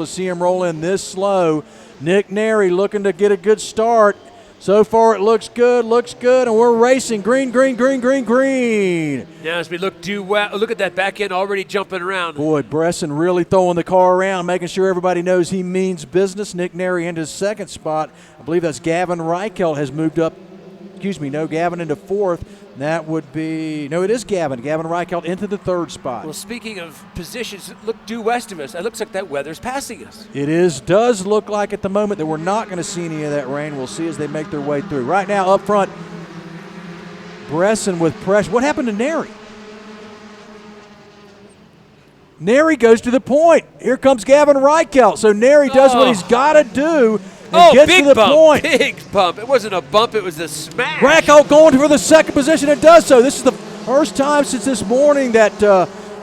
To see him roll in this slow. Nick Neri looking to get a good start. So far it looks good, and we're racing. Green, green, green, green, green. Now as we look at that back end already jumping around. Boy, Bresson really throwing the car around, making sure everybody knows he means business. Nick Neri into his second spot. I believe that's Gavin Reichelt has moved up. Gavin into fourth. That would be, no, it is Gavin. Gavin Reichelt into the third spot. Well, speaking of positions, look due west of us. It looks like that weather's passing us. It does look like at the moment that we're not going to see any of that rain. We'll see as they make their way through. Right now, up front, Bresson with pressure. What happened to Neri? Neri goes to the point. Here comes Gavin Reichelt. So Neri does what he's got to do. Gets big to the bump, point. big bump. It wasn't a bump, it was a smash. Reichelt going for the second position and does so. This is the first time since this morning that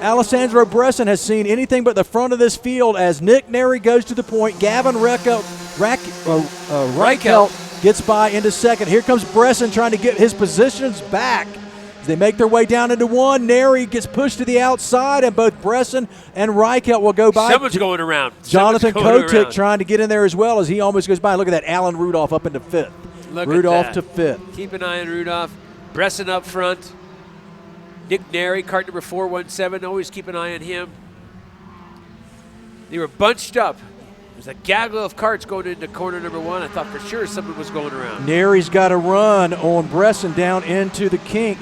Alessandro Bresson has seen anything but the front of this field as Nick Neri goes to the point. Gavin Reichelt gets by into second. Here comes Bresson trying to get his positions back. They make their way down into one. Neri gets pushed to the outside, and both Bresson and Reichelt will go by. Someone's going around. Jonathan Kotick trying to get in there as well as he almost goes by. Look at that, Alan Rudolph up into fifth. Rudolph to fifth. Keep an eye on Rudolph. Bresson up front. Nick Neri, cart number 417. Always keep an eye on him. They were bunched up. There's a gaggle of carts going into corner number one. I thought for sure something was going around. Neri's got a run on Bresson down into the kink.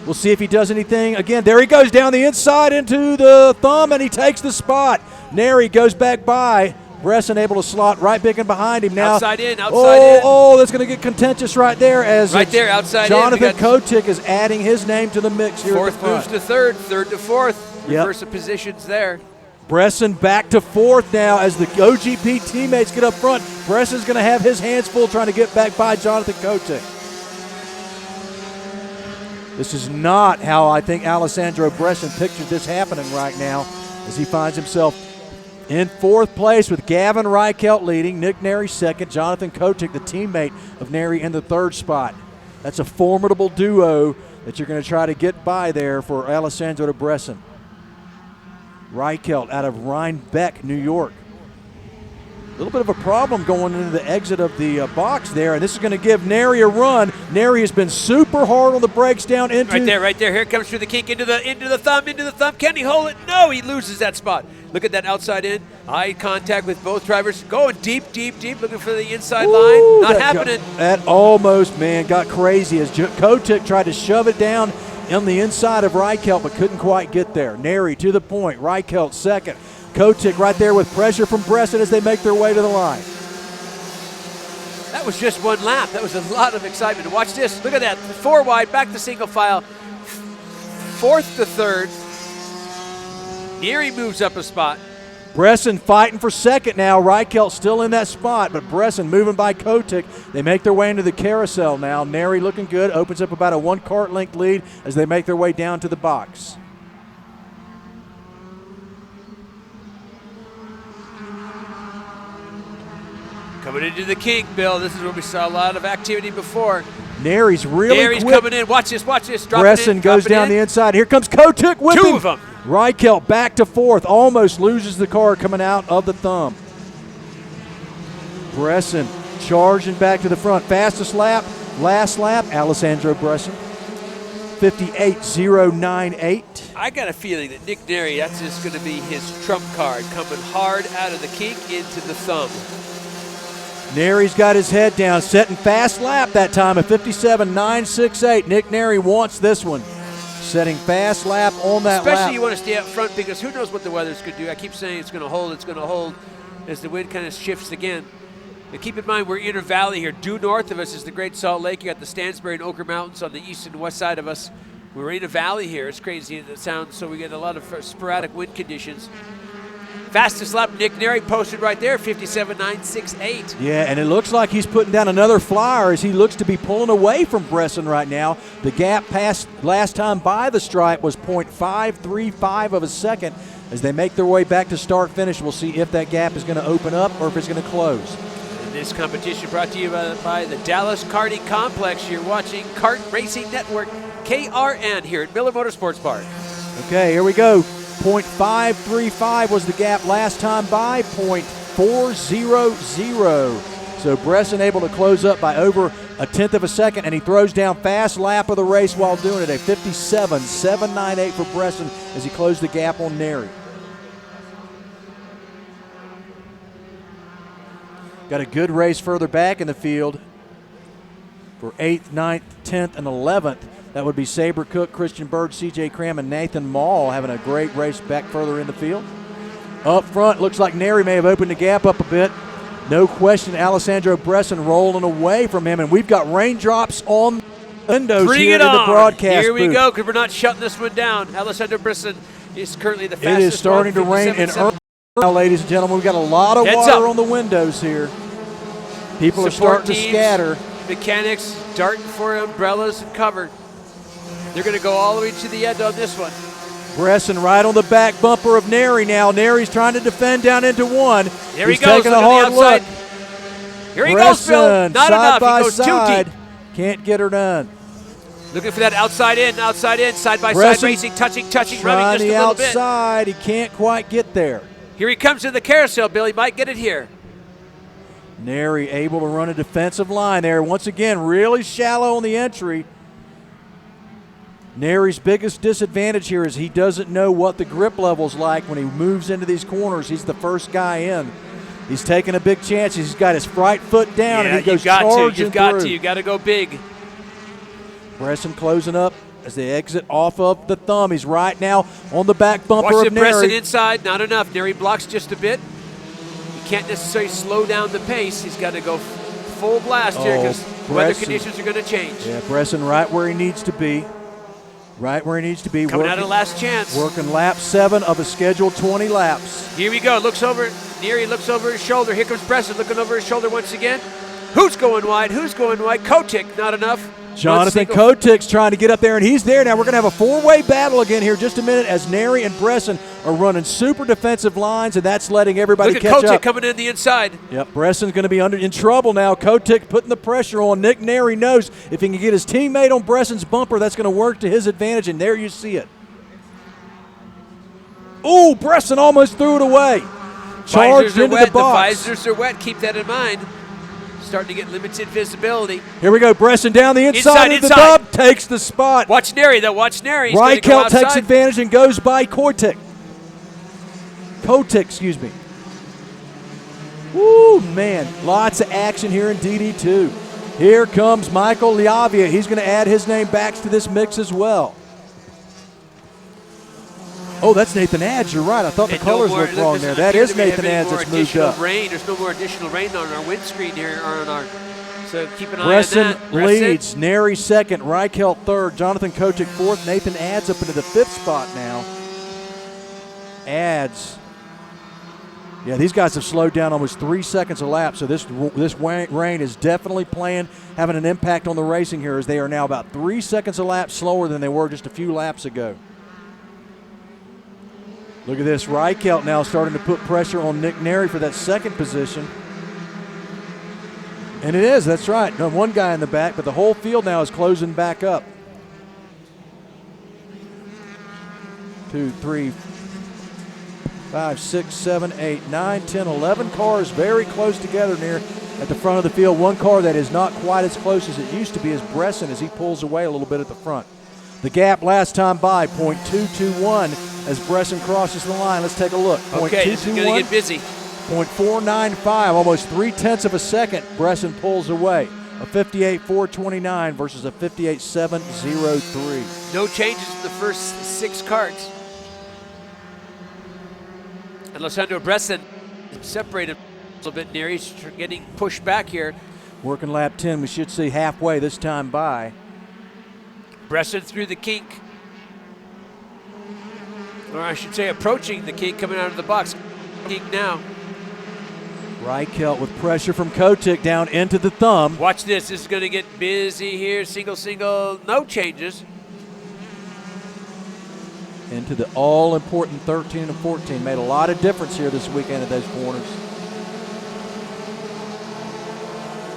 We'll see if he does anything. Again, there he goes down the inside into the thumb, and he takes the spot. Neri goes back by. Bresson able to slot right big and behind him now. Outside in. Oh, that's going to get contentious right there as outside Jonathan Kotick is adding his name to the mix here. Fourth moves to third, third to fourth. Reverse of positions there. Bresson back to fourth now as the OGP teammates get up front. Bresson's going to have his hands full trying to get back by Jonathan Kotick. This is not how I think Alessandro Bresson pictured this happening right now as he finds himself in fourth place with Gavin Reichelt leading, Nick Neri second, Jonathan Kotick, the teammate of Neri, in the third spot. That's a formidable duo that you're going to try to get by there for Alessandro Bresson. Reichelt out of Rhinebeck, New York. A little bit of a problem going into the exit of the box there, and this is going to give Neri a run. Neri has been super hard on the brakes down into... Right there. Here it comes through the kink, into the thumb. Can he hold it? No, he loses that spot. Look at that outside in. Eye contact with both drivers. Going deep, looking for the inside line. Not happening. That almost, got crazy as Kotick tried to shove it down on the inside of Reichelt, but couldn't quite get there. Neri to the point. Reichelt second. Kotick right there with pressure from Bresson as they make their way to the line. That was just one lap. That was a lot of excitement. Watch this. Look at that. 4 wide, back to single file. Fourth to third. Neri moves up a spot. Bresson fighting for second now. Reichelt still in that spot, but Bresson moving by Kotick. They make their way into the carousel now. Neri looking good. Opens up about a 1 cart length lead as they make their way down to the box. Coming into the kink, Bill. This is where we saw a lot of activity before. Neri's quick. Coming in. Watch this. Bresson goes down the inside. Here comes Kotick with him. 2 of them. Reichelt back to fourth. Almost loses the car coming out of the thumb. Bresson charging back to the front. Fastest lap, last lap, Alessandro Bresson. 58.098. I got a feeling that Nick Neri, that's just going to be his trump card, coming hard out of the kink into the thumb. Neri's got his head down, setting fast lap that time at 57.968. Nick Neri wants this one. Setting fast lap on that lap. Especially you want to stay up front because who knows what the weather's going to do. I keep saying it's going to hold as the wind kind of shifts again. And keep in mind we're in a valley here. Due north of us is the Great Salt Lake. You got the Stansbury and Oquirrh Mountains on the east and west side of us. We're in a valley here. It's crazy it sounds, so we get a lot of sporadic wind conditions. Fastest lap, Nick Neri posted right there, 57.968. Yeah, and it looks like he's putting down another flyer as he looks to be pulling away from Bresson right now. The gap past last time by the stripe was 0.535 of a second. As they make their way back to start-finish, we'll see if that gap is going to open up or if it's going to close. And this competition brought to you by the Dallas Karting Complex. You're watching Kart Racing Network, KRN, here at Miller Motorsports Park. Okay, here we go. 0.535 was the gap last time by. .400. So Bresson able to close up by over a tenth of a second, and he throws down fast lap of the race while doing it. A 57.798 for Bresson as he closed the gap on Neri. Got a good race further back in the field for 8th, 9th, 10th, and 11th. That would be Sabre Cook, Christian Bird, C.J. Cram, and Nathan Mall having a great race back further in the field. Up front, looks like Neri may have opened the gap up a bit. No question, Alessandro Bresson rolling away from him, and we've got raindrops on the windows here in the broadcast Here we booth. go, because we're not shutting this one down. Alessandro Bresson is currently the fastest. It is starting to rain in earnest now, ladies and gentlemen. We've got a lot of water on the windows here. People are starting to scatter. Mechanics darting for umbrellas and cover. They're going to go all the way to the end on this one. Bresson right on the back bumper of Neri now. Neri's trying to defend down into one. Here he He's goes. taking a hard look. Here he goes, Bill. Not enough. He goes too deep. Can't get her done. Looking for that outside in, side by Bresson side racing, touching, rubbing just a the little bit. outside. He can't quite get there. Here he comes to the carousel, Bill. He might get it here. Neri able to run a defensive line there. Once again, really shallow on the entry. Neri's biggest disadvantage here is he doesn't know what the grip level's like when he moves into these corners. He's the first guy in. He's taking a big chance. He's got his right foot down, and he goes charging through. You've got to go big. Bresson closing up as they exit off of the thumb. He's right now on the back bumper Watch of the Bresson Neri. inside, not enough. Neri blocks just a bit. He can't necessarily slow down the pace. He's got to go full blast here because weather conditions are going to change. Yeah, Bresson right where he needs to be. Right where he needs to be. Coming out of last chance. Working lap 7 of a scheduled 20 laps. Here we go. Looks over. Neri looks over his shoulder. Here comes Bresson looking over his shoulder once again. Who's going wide? Who's going wide? Kotick, not enough. Jonathan Kotick's trying to get up there, and he's there. Now we're going to have a four-way battle again here just a minute as Neri and Bresson are running super defensive lines, and that's letting everybody catch up. Look at Kotick coming in the inside. Yep, Bresson's going to be in trouble now. Kotick putting the pressure on. Nick Neri knows if he can get his teammate on Bresson's bumper, that's going to work to his advantage, and there you see it. Ooh, Bresson almost threw it away. Charged into the box. The visors are wet. Keep that in mind. Starting to get limited visibility. Here we go. Bresson down the inside of the dub. Takes the spot. Watch Neri, though. Watch Neri. Reichelt takes advantage and goes by Kotick. Excuse me. Woo, man. Lots of action here in DD2. Here comes Michael Liavia. He's going to add his name back to this mix as well. Oh, that's Nathan Adds. You're right. I thought the colors looked wrong there. That is Nathan Adds that's moved up. There's no more additional rain on our windscreen here, or on our. So keep an eye Bresson on that. leads. Neri second. Reichelt third. Jonathan Kotick fourth. Nathan Adds up into the 5th spot now. Adds. Yeah, these guys have slowed down almost 3 seconds a lap, so this rain is definitely having an impact on the racing here, as they are now about 3 seconds a lap slower than they were just a few laps ago. Look at this. Reichelt now starting to put pressure on Nick Neri for that second position. And it is, that's right. No, one guy in the back, but the whole field now is closing back up. 2, 3, 5, 6, 7, 8, 9, 10, 11 cars very close together near at the front of the field. One car that is not quite as close as it used to be is Bresson as he pulls away a little bit at the front. The gap last time by, .221 as Bresson crosses the line. Let's take a look. Okay, this is going to get busy. .495, almost 0.3 of a second. Bresson pulls away. A 58.429 versus a 58.703. No changes in the first 6 karts. And Alessandro Bresson separated a little bit near. He's getting pushed back here. Working lap 10. We should see halfway this time by. Bresson through the kink. Or I should say approaching the kink, coming out of the box. Kink now. Reichelt with pressure from Kotick down into the thumb. Watch this. This is going to get busy here. Single. No changes. Into the all-important 13 and 14. Made a lot of difference here this weekend at those corners.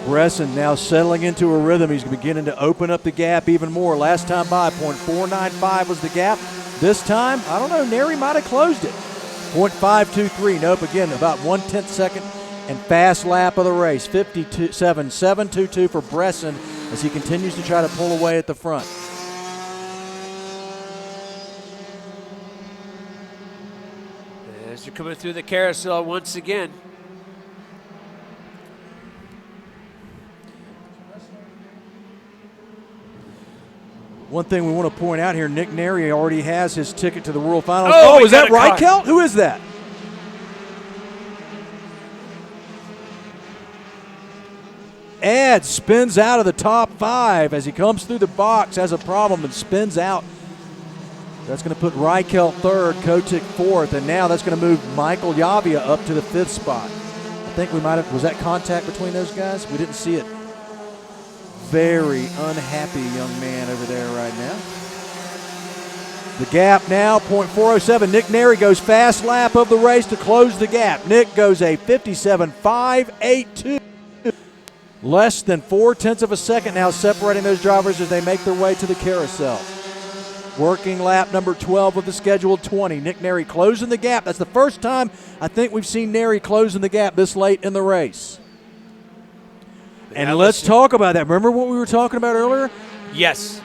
Bresson now settling into a rhythm. He's beginning to open up the gap even more. Last time by, .495 was the gap. This time, I don't know, Neri might have closed it. .523. Nope, again, about 1/10 second and fast lap of the race. 57.722 for Bresson as he continues to try to pull away at the front. As you're coming through the carousel once again. One thing we want to point out here, Nick Neri already has his ticket to the World Finals. Oh, is that Reichelt? Who is that? Ed spins out of the top 5 as he comes through the box, has a problem and spins out. That's going to put Reichelt 3rd, Kotick 4th, and now that's going to move Michael Yavia up to the 5th spot. I think we might have, was that contact between those guys? We didn't see it. Very unhappy young man over there right now. The gap now, .407. Nick Neri goes fast lap of the race to close the gap. Nick goes a 57.582. Less than 0.4 of a second now separating those drivers as they make their way to the carousel. Working lap number 12 of the scheduled 20. Nick Neri closing the gap. That's the first time I think we've seen Neri closing the gap this late in the race. And let's talk about that. Remember what we were talking about earlier? Yes.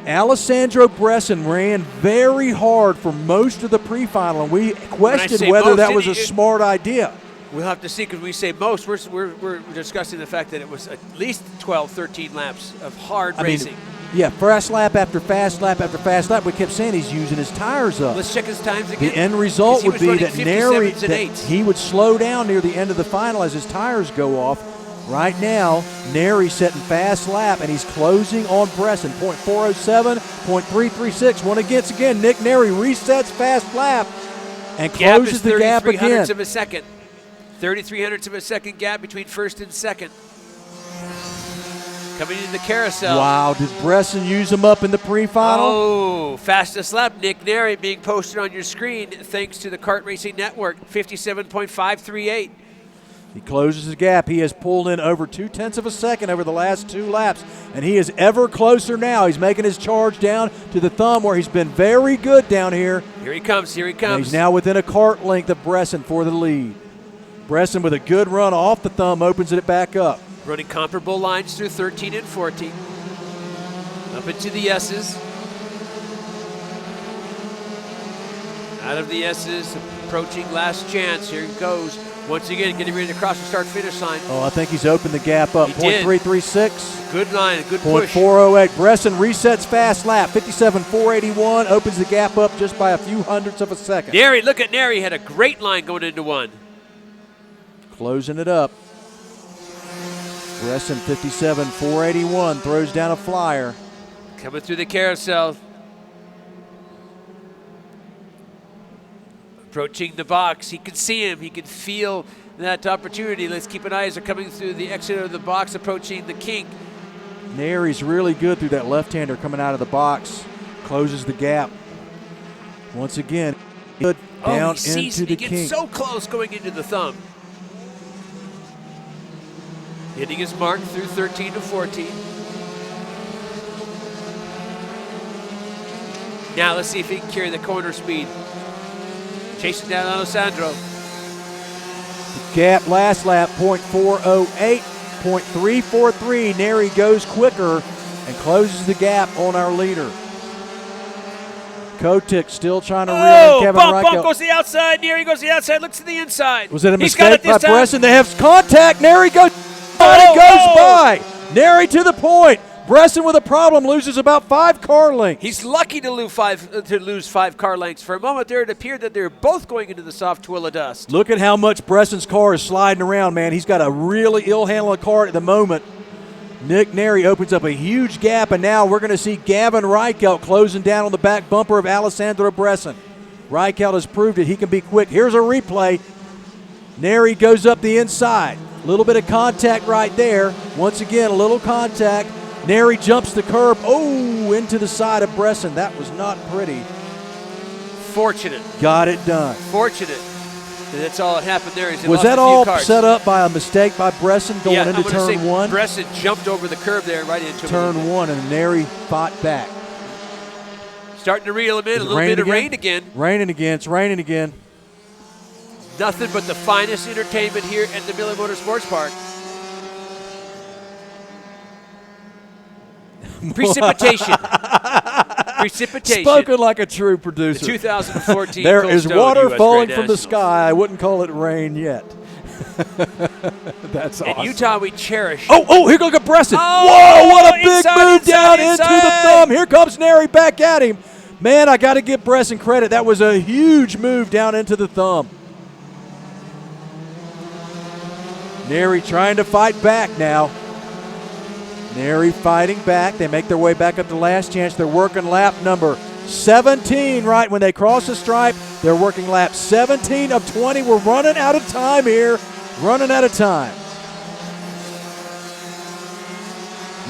Alessandro Bresson ran very hard for most of the pre-final, and we questioned whether that was a smart idea. We'll have to see, because we say most. We're discussing the fact that it was at least 12, 13 laps of hard racing. Yeah, fast lap after fast lap after fast lap. We kept saying he's using his tires up. Let's check his times again. The end result would be that Neri, that he would slow down near the end of the final as his tires go off. Right now, Neri setting fast lap, and he's closing on Bresson. .407, .336. One against again. Nick Neri resets fast lap and closes the gap again. 33 hundredths of a second. 33 hundredths of a second gap between first and second. Coming into the carousel. Wow, did Bresson use him up in the pre-final? Oh, fastest lap, Nick Neri being posted on your screen thanks to the Kart Racing Network, 57.538. He closes the gap. He has pulled in over 0.2 of a second over the last 2 laps, and he is ever closer now. He's making his charge down to the thumb where he's been very good down here. Here he comes, here he comes. And he's now within a kart length of Bresson for the lead. Bresson with a good run off the thumb opens it back up. Running comparable lines through 13 and 14. Up into the S's. Out of the S's, approaching last chance. Here he goes. Once again, getting ready to cross the start-finish line. Oh, I think he's opened the gap up. .336. Good line, good push. .408. Bresson resets fast lap. 57.481. Opens the gap up just by a few hundredths of a second. Neri, look at Neri. Had a great line going into one. Closing it up. Bresson 57.481. Throws down a flyer. Coming through the carousel. Approaching the box. He can see him. He can feel that opportunity. Let's keep an eye as they're coming through the exit of the box, approaching the kink. Neri's really good through that left-hander coming out of the box. Closes the gap. Once again, good down into the kink. He gets so close going into the thumb. Hitting his mark through 13 to 14. Now let's see if he can carry the corner speed. Chasing down Alessandro. The gap last lap, .408, .343. Neri goes quicker and closes the gap on our leader. Kotick still trying to reel in Kevin Reichelt. Bump goes to the outside. Neri goes to the outside, looks to the inside. Was it a mistake by Bresson? They have contact. Neri goes, goes by. Neri to the point. Bresson with a problem, loses about 5 car lengths. He's lucky to lose 5 car lengths. For a moment there, it appeared that they were both going into the soft twill of dust. Look at how much Bresson's car is sliding around, man. He's got a really ill-handling car at the moment. Nick Neri opens up a huge gap, and now we're going to see Gavin Reichelt closing down on the back bumper of Alessandro Bresson. Reichelt has proved it. He can be quick. Here's a replay. Neri goes up the inside. A little bit of contact right there. Once again, a little contact. Neri jumps the curb, into the side of Bresson. That was not pretty. Fortunate. Got it done. Fortunate. That's all that happened there. Was that all set up by a mistake by Bresson going into turn 1? Bresson jumped over the curb there right into turn 1, and Neri fought back. Starting to reel him in. A little bit of rain again. Raining again. It's raining again. Nothing but the finest entertainment here at the Miller Motorsports Park. Precipitation. Precipitation. Spoken like a true producer. The 2014 There is Coldstone water US falling Grand from the Nationals. sky. I wouldn't call it rain yet. That's awesome. In Utah, we cherish. Oh, here goes Bresson. Oh, Whoa, what a big inside, move down inside, into the inside. thumb. Here comes Neri back at him. Man, I got to give Bresson credit. That was a huge move down into the thumb. Neri trying to fight back now. Neri fighting back. They make their way back up to last chance. They're working lap number 17 right when they cross the stripe. They're working lap 17 of 20. We're running out of time here. Running out of time.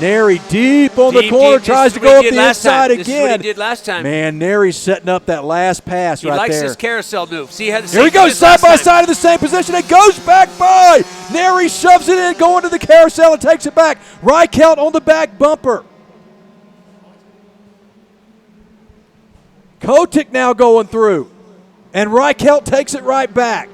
Neri deep on the corner, tries to go up the inside again. This is what he did last time. Man, Neri's setting up that last pass right there. He likes this carousel move. See how the Here he goes, side by side in the same position. It goes back by. Neri shoves it in, going to the carousel and takes it back. Reichelt on the back bumper. Kotick now going through. And Reichelt takes it right back.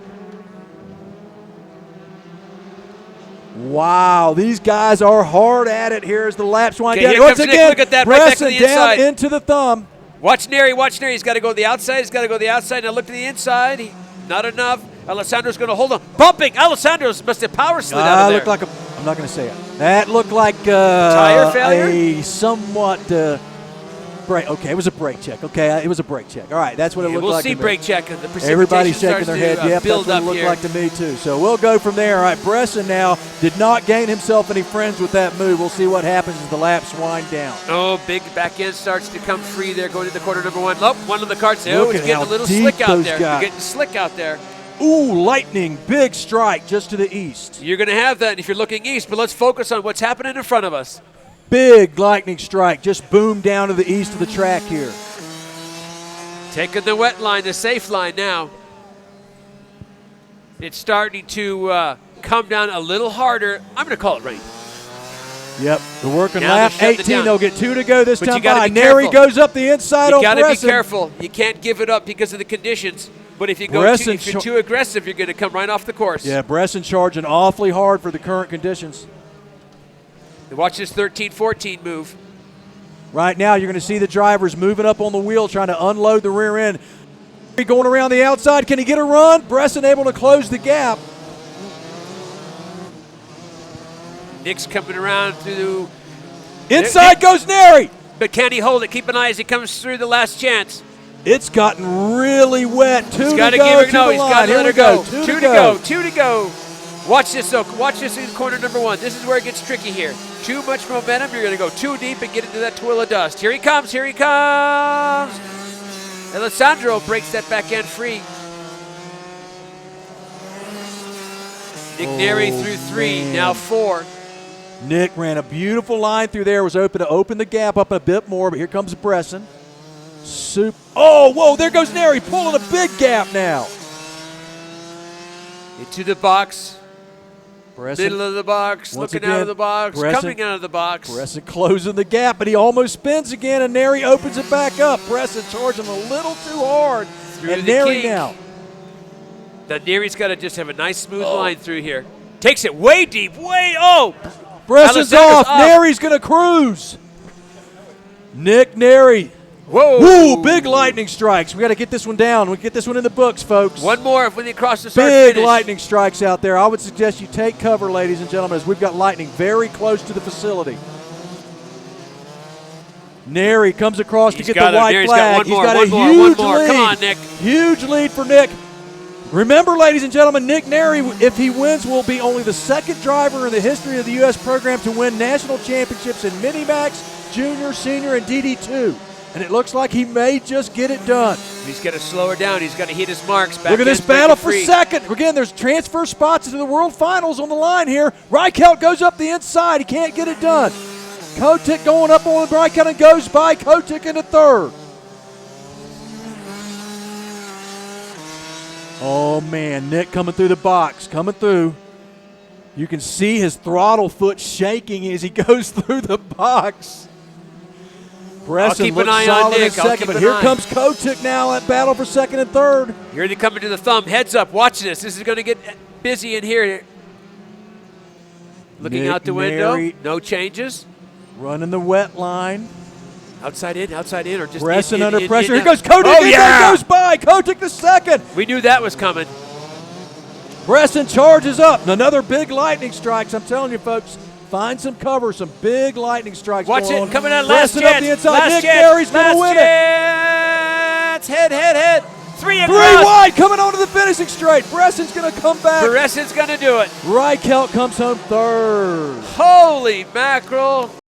Wow, these guys are hard at it here as the laps wind down. Once again, look at that, right back to the down inside. into the thumb. Watch Neri, watch Neri. He's got to go to the outside. He's got to go to the outside. Now look to the inside. Not enough. Alessandro's going to hold him. Bumping. Alessandro's must have power slid out of there. Looked like I'm not going to say it. That looked like tire failure? a somewhat brake. Okay, it was a brake check. Okay, it was a brake check. All right, that's what it looked like. We'll see to me. brake check. The precipitation Everybody's shaking starts their to, head. Yep, that's build what it up looked here. like to me too. So we'll go from there. All right, Bresson now did not gain himself any friends with that move. We'll see what happens as the laps wind down. Oh, big back end starts to come free there going into quarter number one. Oh, one of the karts. Oh, Look it's at getting a how little deep slick out those there. got. You're getting slick out there. Ooh, lightning, big strike just to the east. You're going to have that if you're looking east, but let's focus on what's happening in front of us. Big lightning strike just boomed down to the east of the track here. Taking the wet line, the safe line now. It's starting to come down a little harder. I'm going to call it rain. Yep, the working Now lap they're shutting it 18. down. They'll get 2 to go this But you time gotta by. be Neri careful. goes up the inside You on got to be Bresson. careful. You can't give it up because of the conditions. But if you go Bresson if you're too aggressive, you're going to come right off the course. Yeah, Bresson charging awfully hard for the current conditions. And watch this 13-14 move. Right now, you're going to see the drivers moving up on the wheel, trying to unload the rear end. Going around the outside. Can he get a run? Bresson able to close the gap. Nick's coming around through. Inside goes Neri. But can he hold it? Keep an eye as he comes through the last chance. It's gotten really wet. 2 to He's got to go give to it. No, the he's line. got to Here let we her go. 2 Two to to go. go. 2 to go. Watch this, though. Watch this in corner number one. This is where it gets tricky here. Too much momentum. You're going to go too deep and get into that twirl of dust. Here he comes. Here he comes. Alessandro breaks that back end free. Nick Neri through 3, man. now 4. Nick ran a beautiful line through there. Was open to open the gap up a bit more, but here comes Bresson. Oh, whoa, there goes Neri pulling a big gap now. Into the box. Bresson, Middle of the box, once looking again, out of the box, Bresson- coming out of the box. Bresson closing the gap, but he almost spins again, and Neri opens it back up. Bresson charging a little too hard. Through And the Neri kink. now. Now Neri's got to just have a nice smooth line through here. Takes it way deep, oh! Bresson's Alexander's off. Neri's going to cruise. Nick Neri. Whoa! Woo, big lightning strikes. We got to get this one down. We get this one in the books, folks. One more when they cross the start Big finish. lightning strikes out there. I would suggest you take cover, ladies and gentlemen, as we've got lightning very close to the facility. Neri comes across to get the white Neri's flag. got one more, He's got one a more, huge one more. lead. Come on, Nick. Huge lead for Nick. Remember, ladies and gentlemen, Nick Neri, if he wins, will be only the second driver in the history of the U.S. program to win national championships in Minimax, Junior, Senior, and DD2. And it looks like he may just get it done. He's got to slow her down. He's got to hit his marks. Look at this battle for second. Again, there's transfer spots into the World Finals on the line here. Reichelt goes up the inside. He can't get it done. Kotick going up on Reichelt and goes by Kotick into third. Oh, man, Nick coming through the box, coming through. You can see his throttle foot shaking as he goes through the box. Bresson keep an looks eye on solid in Nick. I'll second, keep but an here eye. comes Kotick now at battle for second and third. Here they come into the thumb. Heads up. Watch this. This is going to get busy in here. Looking Nick out the window. Neri No changes. running the wet line. Outside in, or just Bresson in, under pressure. Here out. goes Kotick. Oh, and yeah. there goes by. Kotick the second. We knew that was coming. Bresson charges up. Another big lightning strikes. I'm telling you, folks. Find some cover, some big lightning strikes. Watch going it on. coming out. Last Bresson chance. up the inside. Last Nick chance. Neri's going to Last win it. chance. Head. Three Three wide coming onto the finishing straight. Bresson's going to come back. Bresson's going to do it. Reichelt comes home third. Holy mackerel.